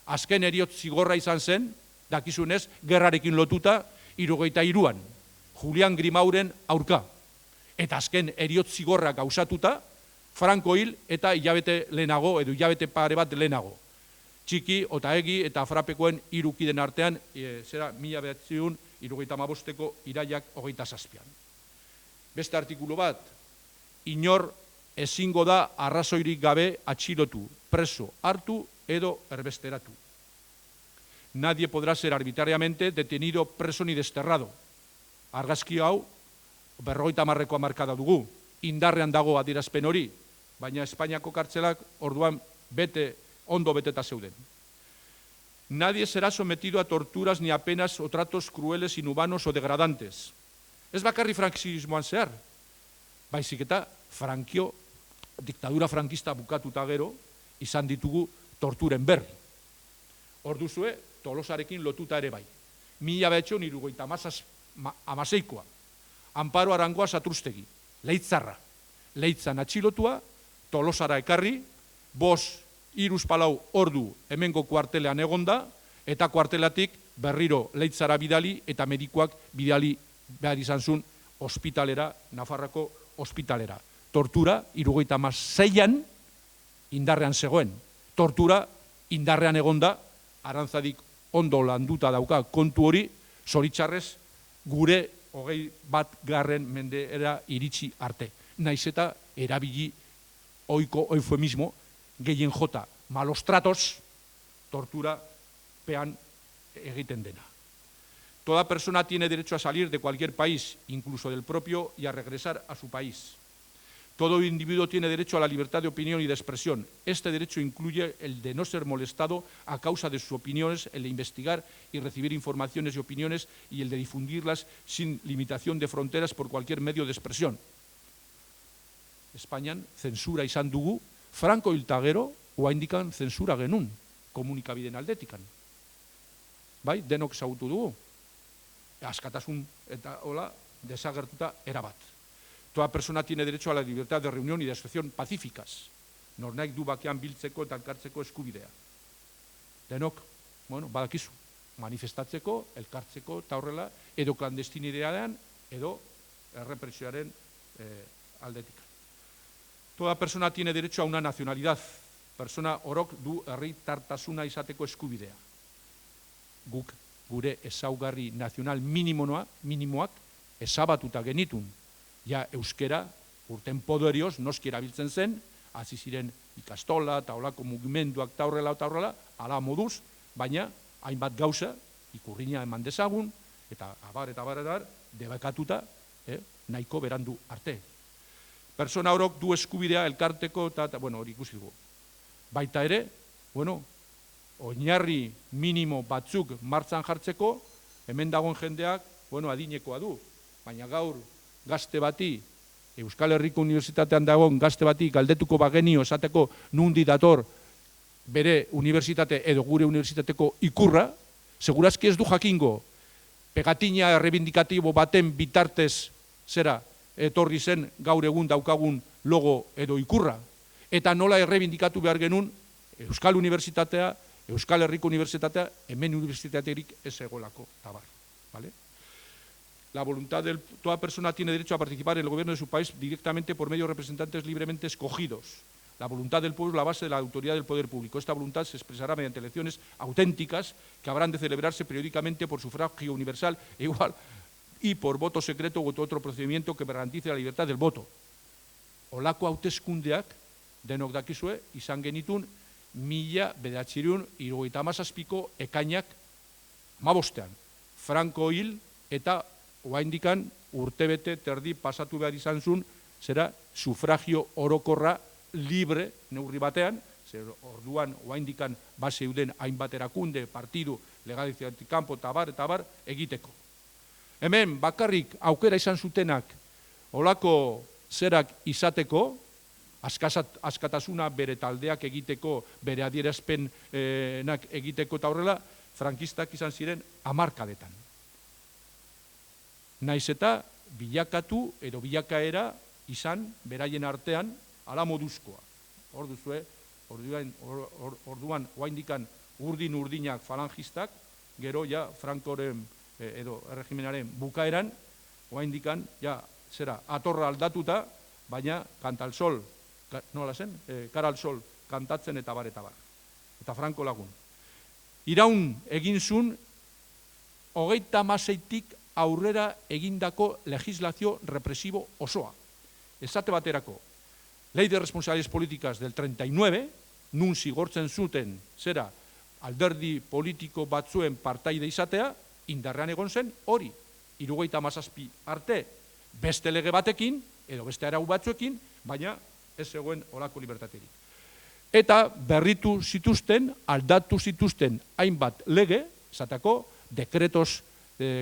Azken heriotz zigorra izan zen, dakizunez, gerrarekin lotuta, 73an, Julian Grimauren aurka. Eta azken heriotz zigorra gauzatuta, Franco hil eta hilabete lehenago, edo hilabete pare bat lehenago. Txiki, Otaegi eta Frapekoen 3 kideen artean, 1975ko iraiak 27an. Beste artikulu bat, inor ezingo da arrazoirik gabe atxilotu, preso, hartu edo erbesteratu. Nadie podrá ser arbitrariamente detenido, preso ni desterrado. Argazki hau, 50ko hamarkada dugu, indarrean dago adierazpen hori, baina Espainiako kartzelak orduan ondo beteta zeuden. Nadie será sometido a torturas ni a penas o tratos crueles, inhumanos o degradantes. Ez bakarri frankismoan zehar, baizik eta diktadura frankista bukatuta gero, izan ditugu torturen berri. Orduzue, Tolosarekin lotuta ere bai. 1976koa. Amparo Arangoa Satrustegi, Leitzarra. Leitzan atxilotua, Tolosara ekarri, 3-4 ordu hemengo kuartelean egonda, eta kuartelatik berriro Leitzara bidali eta medikuak bidali behar izan zuen ospitalera, Nafarrako ospitalera. Tortura, 76an indarrean zegoen. Tortura, indarrean egonda, Arantzadik ondo landuta dauka kontu hori, zoritxarrez gure 21. mendera iritsi arte. Naiz eta erabili ohiko eufemismo gehien jota, malos tratos, tortura pean egiten dena. Toda persona tiene derecho a salir de cualquier país, incluso del propio, y a regresar a su país. Todo individuo tiene derecho a la libertad de opinión y de expresión. Este derecho incluye el de no ser molestado a causa de sus opiniones, el de investigar y recibir informaciones y opiniones y el de difundirlas sin limitación de fronteras por cualquier medio de expresión. Espainian zensura izan dugu, Franco hilta gero, oraindikan zensura genuen komunikabideen aldetikan. Bai, denok ezagutu dugu. Askatasun eta hola desagertuta erabat. Toda persona tiene derecho a la libertad de reunión y de asociación pacíficas. Nornaik du bakean biltzeko eta elkartzeko eskubidea. Denok, badakizu, manifestatzeko, elkartzeko, eta horrela, edo klandestinidean, edo errepresioaren aldetik. Toda persona tiene derecho a una nacionalidad. Persona orok du herritartasuna izateko eskubidea. Guk, gure ezaugarri nazional minimoak ezabatuta genitun. Ja euskera, urten poderioz, noski erabiltzen zen, hasi ziren ikastola, eta holako mugimenduak eta horrela, ala moduz, baina hainbat gauza, ikurrina eman dezagun, eta abar, debekatuta, nahiko berandu arte. Persona horok du eskubidea elkarteko, eta hori ikusi dugu. Baita ere, oinarri minimo batzuk martzan jartzeko, hemen dagoen jendeak, adinekoa du, baina gaur, gazte bati, Euskal Herriko Unibertsitatean dagoen gazte bati galdetuko bagenio esateko nundi dator bere unibertsitate edo gure unibertsitateko ikurra, segurazki ez du jakingo pegatina errebindikatibo baten bitartez zera etorri zen gaur egun daukagun logo edo ikurra, eta nola errebindikatu behar genuen Euskal Unibertsitatea, Euskal Herriko Unibertsitatea, hemen unibertsitaterik ez egolako, tabar, bale? La voluntad de toda persona tiene derecho a participar en el gobierno de su país directamente por medio de representantes libremente escogidos. La voluntad del pueblo es la base de la autoridad del poder público. Esta voluntad se expresará mediante elecciones auténticas que habrán de celebrarse periódicamente por sufragio universal e igual y por voto secreto u otro procedimiento que garantice la libertad del voto. Olako hauteskundeak, denok dakizue, izan genitun 1977ko ekainak 15. Franco hil eta oraindikan urtebete terdi pasatu behar izan zuen, zera sufragio orokorra libre neurri batean, zer orduan oraindikan baseuden hainbat erakunde, partidu, legalizatik kanpo, tabar egiteko. Hemen bakarrik aukera izan zutenak olako zerak izateko, askatasuna bere taldeak egiteko, bere adierazpenak egiteko eta horrela, frankistak izan ziren 10 Naiz eta bilakatu edo bilakaera izan beraien artean ala moduzkoa. Orduan oraindikan urdin-urdinak falangistak, gero ja Frankoren edo erregimenaren bukaeran, oraindikan ja zera atorra aldatuta, baina Kanta al Sol, nola zen? Cara al Sol kantatzen eta bar. Eta Franko lagun. Iraun egin zuen 36tik aurrera egindako legislazio represibo osoa. Esate baterako, Ley de Responsabilidades Políticas del 39, nun zigortzen zuten, zera, alderdi politiko batzuen partaide izatea, indarrean egon zen, hori, 77 arte, beste lege batekin, edo beste arau batzuekin, baina ez zegoen olako libertaterik. Eta berritu zituzten, aldatu zituzten hainbat lege, esateko, dekretos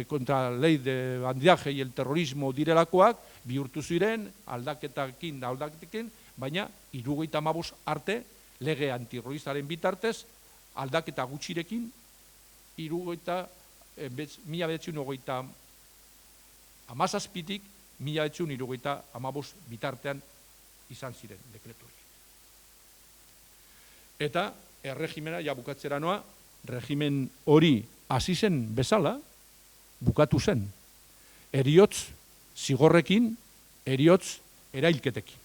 contra la ley de bandidaje y el terrorismo direlakoak, bihurtu ziren, aldaketekin, baina 75 arte, lege antiterroristaren bitartez, aldaketa gutxirekin, 1957tik 1975 bitartean izan ziren dekretu hori. Eta erregimena, ja bukatzera noa, regimen hori hasi zen bezala, bukatu zen. Heriotz zigorrekin, heriotz erailketekin.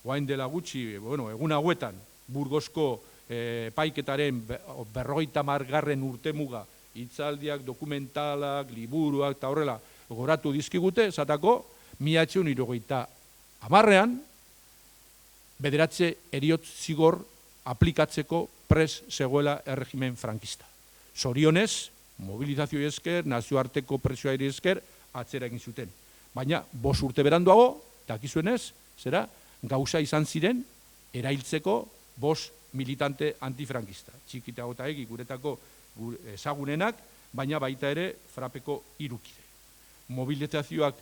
Oain dela gutxi, egun hauetan, Burgosko epaiketaren 50. urtemuga, hitzaldiak, dokumentalak, liburuak eta horrela goratu dizkigute, esatako 1970an, bederatze heriotz zigor aplikatzeko pres zegoela erregimen frankista. Zorionez, mobilizazio esker, nazioarteko presioari esker, atzera egin zuten. Baina, 5 urte beranduago, dakizuenez, zera, gauza izan ziren, erailtzeko 5 militante antifrankista. Txikita eta egi guretako ezagunenak, baina baita ere frapeko 3 kide. Mobilizazioak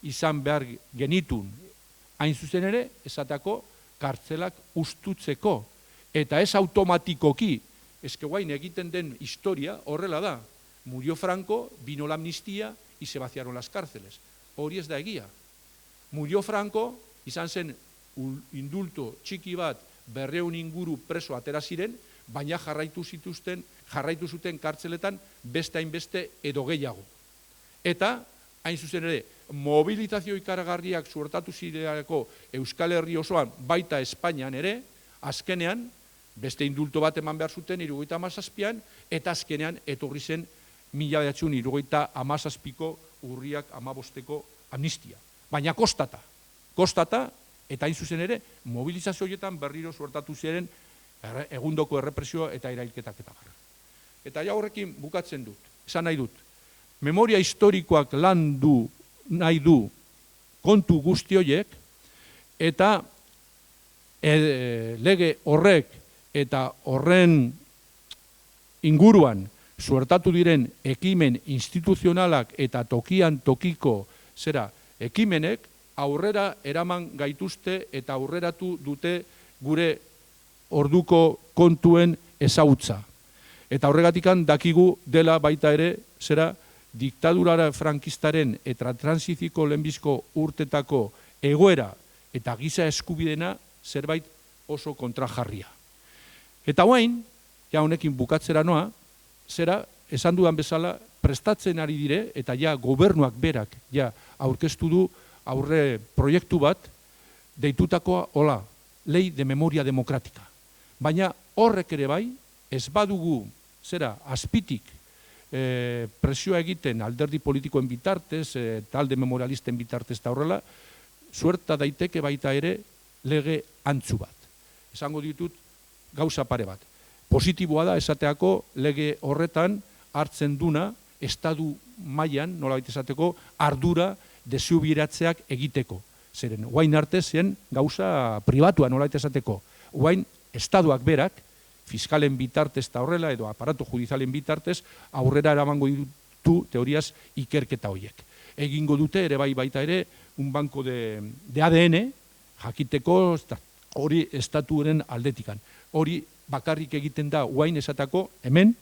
izan behar genitun, hain zuzen ere, esatako kartzelak ustutzeko. Eta ez automatikoki, eske guain egiten den historia horrela da. Murió Franco, vino la amnistía y se vaciaron las cárceles. Hori ez da egia. Murió Franco, izan zen indulto txiki bat 200 inguru preso atera ziren, baina jarraitu zuten kartzeletan beste hainbeste edo gehiago. Eta, hain zuzen ere, mobilizazio ikaragarriak suertatu zirelako Euskal Herri osoan, baita Espainian ere, azkenean, beste indulto bat eman behar zuten 77an, eta azkenean etorri zen 1977ko urriak 15ko amnistia. Baina kostata, eta hain zuzen ere, mobilizazio horietan berriro suertatu ziren egundoko errepresioa eta erailketak eta gara. Eta ja horrekin bukatzen dut, esan nahi dut, memoria historikoak landu nahi du kontu guzti horiek, eta lege horrek eta horren inguruan suertatu diren ekimen instituzionalak eta tokian tokiko ekimenek aurrera eraman gaituzte eta aurreratu dute gure orduko kontuen ezagutza. Eta horregatikan dakigu dela baita ere, diktadura frankistaren eta transiziko lehenbizko urtetako egoera eta giza eskubidena zerbait oso kontrajarria. Eta guain, ja honekin bukatzera noa, esan dudan bezala, prestatzen ari dire, eta ja gobernuak berak ja aurkeztu du aurre proiektu bat, deitutakoa hola, lei de memoria demokratika. Baina horrek ere bai, ez badugu, azpitik presioa egiten alderdi politikoen bitartez, talde memorialisten bitartez eta horrela, suerta daiteke baita ere lege antzu bat. Esango ditut gauza pare bat. Positiboa da esateako lege horretan hartzen duna estadu mailan, nolabait esateko, ardura desubiratzeak egiteko. Zeren, guain arte zen gauza pribatua nolabait esateko. Guain estaduak berak, fiskalen bitartez eta horrela, edo aparato judizialen bitartez, aurrera eramango ditu teoriaz ikerketa horiek. Egingo dute ere baita ere, un banko de ADN, jakiteko hori estatuaren aldetikan. Hori bakarrik egiten da guain esatako hemen,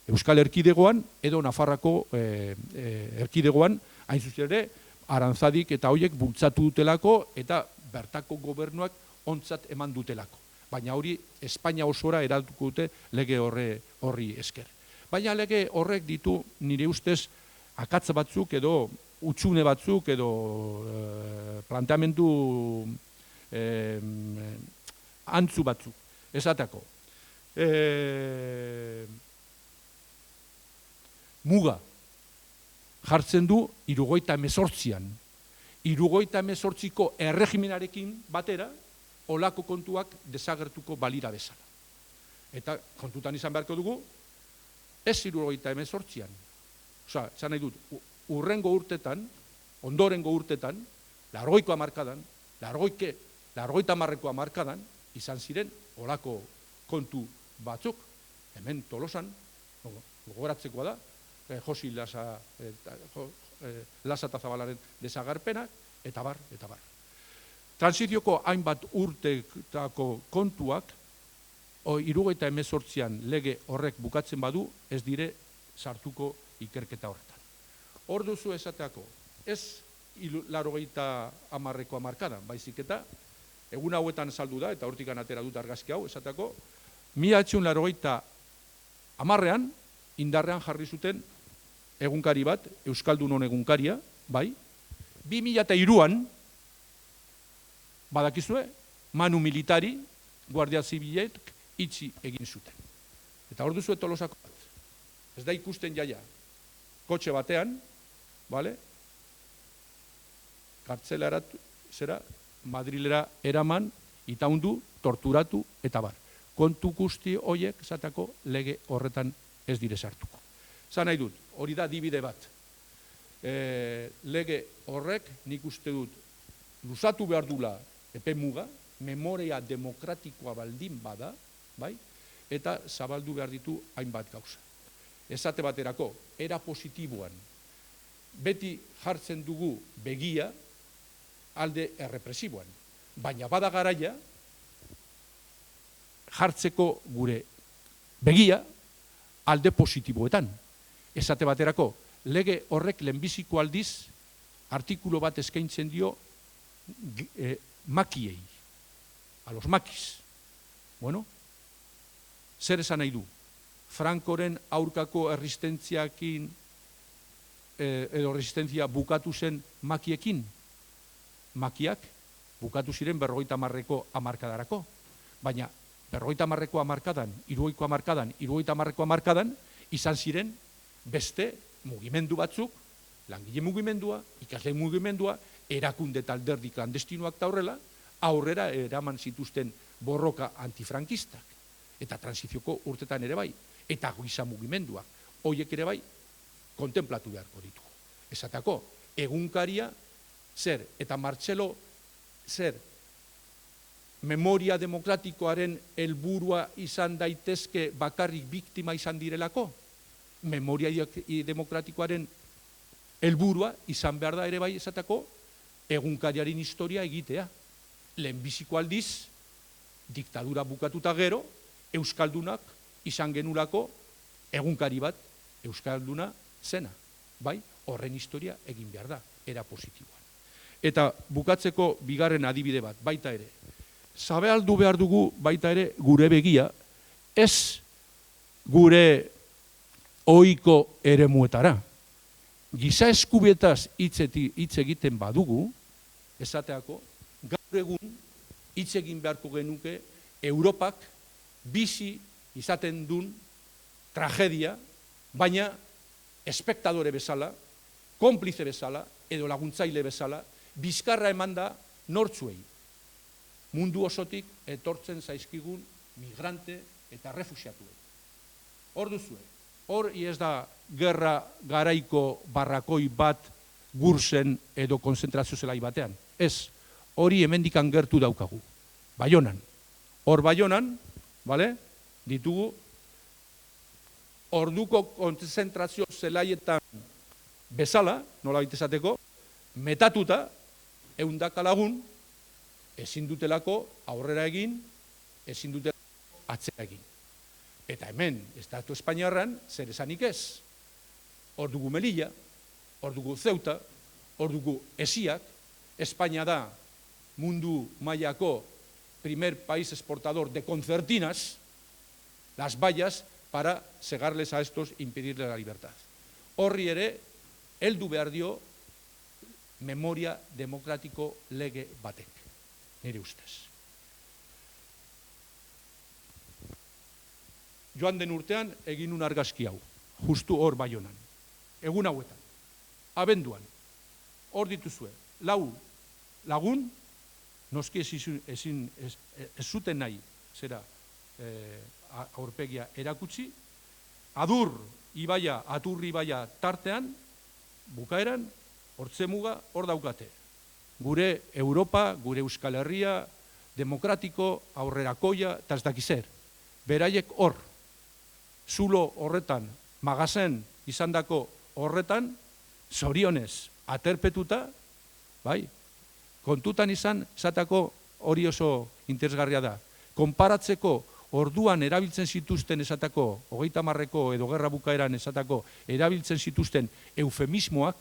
Euskal Erkidegoan, edo Nafarrako Erkidegoan, hain zuzen ere, Arantzadik eta horiek bultzatu dutelako, eta bertako gobernuak ontzat eman dutelako. Baina hori Espainia osora eratuko dute lege horri esker. Baina lege horrek ditu nire ustez akatz batzuk edo utxune batzuk edo planteamendu antzu batzuk. Esateko. Muga jartzen du 78an. 78ko erregimenarekin batera olako kontuak desagertuko balira bezala. Eta kontutan izan beharko dugu, ez 78an. Osa, esan nahi dut, urrengo urtetan, ondorengo urtetan, 80ko hamarkadan, 80ko hamarkadan, izan ziren olako kontu batzuk, hemen Tolosan, gogoratzekoa da, Josi Lasa eta Zabalaren desagerpenak, eta bar. Transizioko hainbat urtetako kontuak, 78an lege horrek bukatzen badu, ez dire sartuko ikerketa horretan. Hor duzu esateako, ez 80ko hamarkadan, baizik eta, egun hauetan saldu da, eta hortikan atera dut argazki hau, esateako, 1980an, indarrean jarri zuten egunkari bat, Euskaldunon egunkaria, bai, 2003an, badakizue, manu militari, guardia zibilek, itxi egin zuten. Eta hor duzu Tolosako bat. Ez da ikusten jaia, kotxe batean, kartzela Madrilera eraman, itaundu, torturatu, eta bar. Kontu guzti horiek, zatako, lege horretan ez dire sartuko. Zan nahi dut, hori da dibide bat. Lege horrek, nik uste dut, luzatu behar dula epe muga, memoria demokratikoa baldin bada, bai? Eta zabaldu behar ditu hainbat gauza. Esate baterako, era positiboan, beti jartzen dugu begia alde errepresiboan, baina bada garaia jartzeko gure begia alde positiboetan. Esate baterako, lege horrek lehenbiziko aldiz artikulo bat eskaintzen dio makiei, a los makis. Bueno, zer esan nahi du? Frankoren aurkako erresistentziakin edo resistentzia bukatu zen makiekin. Makiak bukatu ziren 50ko hamarkadarako. Baina 50ko hamarkadan, 60ko hamarkadan, 70ko hamarkadan izan ziren beste mugimendu batzuk, langile mugimendua, ikasle mugimendua, erakunde eta alderdi klandestinoak eta aurrera eraman zituzten borroka antifrankistak. Eta transizioko urtetan ere bai. Eta giza mugimenduak. Horiek ere bai, kontemplatu beharko ditugu. Esatako, egunkaria, zer, eta Martxelo, zer, memoria demokratikoaren helburua izan daitezke bakarrik biktima izan direlako? Memoria demokratikoaren helburua izan behar da ere bai esatako, egunkariaren historia egitea. Lehenbiziko aldiz, diktadura bukatuta gero, euskaldunak izan genulako egunkari bat euskalduna zena. Bai, horren historia egin behar da, era positiboan. Eta bukatzeko bigarren adibide bat, baita ere. Zabealdu behar dugu baita ere gure begia, ez gure ohiko eremuetara. Giza eskubietaz hitz egiten badugu, esateako, gaur egun hitz egin beharko genuke Europak bizi izaten duen tragedia, baina espektadore bezala, konplize bezala, edo laguntzaile bezala, bizkarra eman da nortzuei. Mundu osotik etortzen zaizkigun migrante eta refusiatuei. Hor duzue, hor ez da gerra garaiko barrakoi bat Gursen edo konzentrazio zelai batean. Ez, hori hemendikan gertu daukagu. Baionan. Hor Baionan, ditugu, orduko konzentrazio zelaietan bezala, nola baitezateko, metatuta, 100 lagun, ezin dutelako aurrera egin, ezin dutelako atzera egin. Eta hemen, Estatu Espainiarran, zer esanik ez. Hor dugu Melilla, hor dugu Ceuta, hor dugu Esiak, Espainia da mundu mailako primer país exportador de concertinas, las vallas para segarles a estos, impedirles la libertad. Horri ere, heldu behar dio memoria demokratiko lege batek, nire ustez. Joan den urtean egin un argazki hau, justu hor Baionan. Egun hauetan, abenduan, hor dituzue, 4 lagun, noski ez zuten nahi, zera, aurpegia erakutsi, Aturri ibaia tartean, bukaeran, hortzemuga hor daukate. Gure Europa, gure Euskal Herria, demokratiko, aurrerakoia, eta ez dakizer. Beraiek hor, zulo horretan, magazen izandako horretan, zorionez, aterpetuta, bai, kontutan izan, zatako hori oso interesgarria da. Konparatzeko orduan erabiltzen zituzten esatako, 30ko edo gerra bukaeran esatako, erabiltzen zituzten eufemismoak,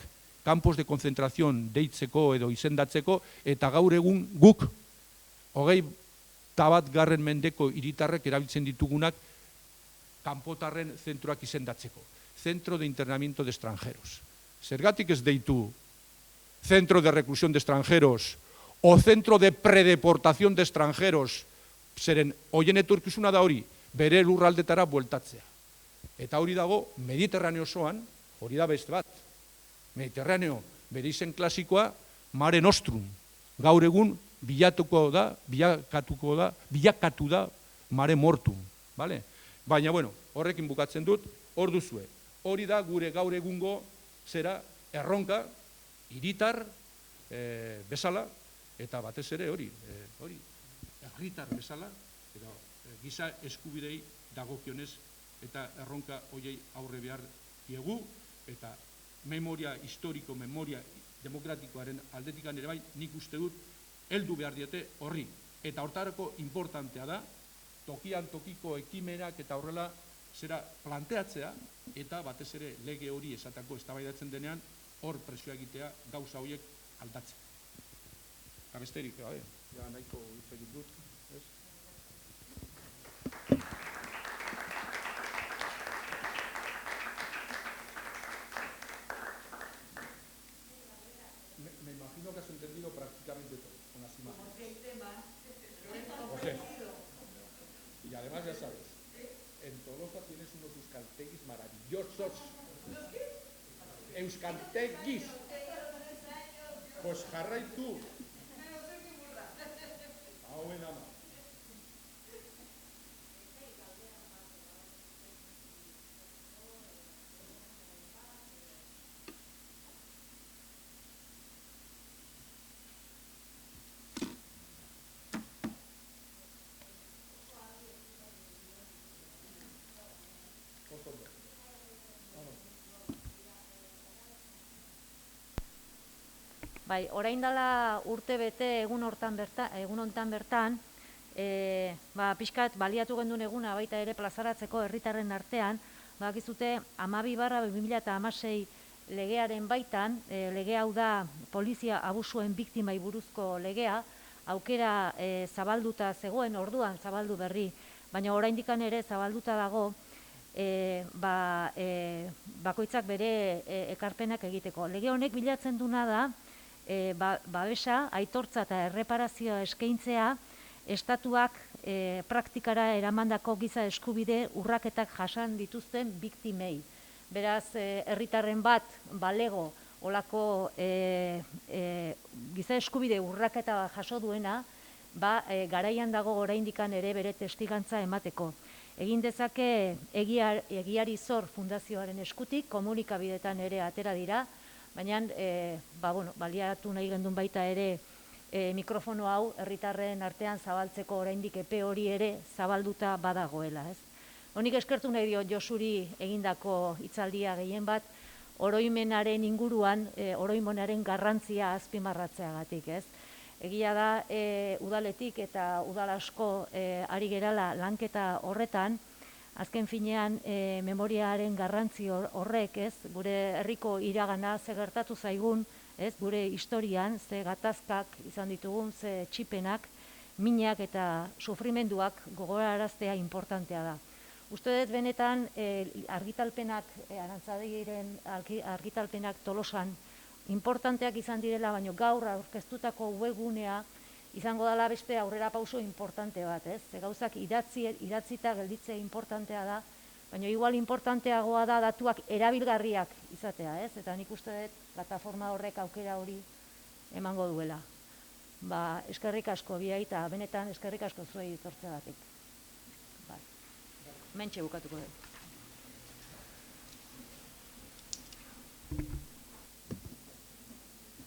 campos de concentración deitzeko edo izendatzeko, eta gaur egun guk, 21. mendeko hiritarrek erabiltzen ditugunak, kanpotarren zentroak izendatzeko. Centro de internamiento de extranjeros. Zergatik ez deitu centro de reclusión de extranjeros o centro de predeportación de extranjeros, zeren hoien etorkizuna da hori, bere lurraldetara bueltatzea. Eta hori dago Mediterraneo osoan, hori da beste bat. Mediterraneo bere izen klasikoa Mare Nostrum. Gaur egun bilakatu da Mare Mortum. Baina, horrekin bukatzen dut, hor duzue. Hori da gure gaur egungo zera erronka, hiritar bezala, eta batez ere hori. herritar bezala, edo giza eskubidei dagokionez, eta erronka hoiei aurre behar diegu, eta memoria historiko, memoria demokratikoaren aldetikan ere bai, nik uste dut, heldu behar diete horri. Eta hortarako importantea da, tokian tokiko ekimenak eta horrela zera planteatzea, eta batez ere lege hori esatako eztabaidatzen denean, hor presioa egitea gauza horiek aldatzea. Eta besterik, ja nahiko hitz egin dut, ez? Me imagino que has entendido prácticamente todo con las imágenes. José. Y además ya sabes, en Tolosa tienes unos euskaltegis maravillosos. Euskaltegis. Pues jarraitu. Hauen ama. Bai, orain dela urte bete egun hontan bertan, pixkat baliatu gendun eguna baita ere plazaratzeko herritarren artean, bakizute 12/2016 legearen baitan, lege hau da polizia abusuen biktimai buruzko legea, aukera zabalduta zegoen, orduan zabaldu berri, baina oraindikan ere zabalduta dago, bakoitzak bere ekarpenak egiteko. Lege honek bilatzen duna da, babesa, aitortza eta erreparazioa eskaintzea, estatuak praktikara eramandako giza eskubide urraketak jasan dituzten biktimei. Beraz, herritarren bat, balego, olako giza eskubide urraketa jaso duena, garaian dago oraindikan ere bere testigantza emateko. Egin dezake Egiari Zor Fundazioaren eskutik, komunikabidetan ere atera dira, baina baliatu nahi gendun baita ere mikrofono hau herritarren artean zabaltzeko oraindik epe hori ere zabalduta badagoela. Honik eskertu nahi dio Josuri egindako hitzaldia gehien bat, oroimenaren inguruan, oroimenaren garrantzia azpimarratzeagatik. Egia da udaletik eta udal asko ari gerala lanketa horretan, azken finean memoriaren garrantzi horrek, gure herriko iragana ze gertatu zaigun, gure historian, ze gatazkak izan ditugun, ze txipenak, minak eta sufrimenduak gogoraraztea importantea da. Uste dut benetan argitalpenak, Arantzadiren argitalpenak Tolosan importanteak izan direla, baina gaur aurkeztutako webgunea izango dela beste aurrera pauso importante bat, ze gauzak idatzita gelditzea importantea da, baina igual importanteagoa da datuak erabilgarriak izatea, eta nik uste dut plataforma horrek aukera hori emango duela. Eskerrik asko biai eta benetan eskerrik asko zuei etortzeagatik. Hementxe bukatuko dut.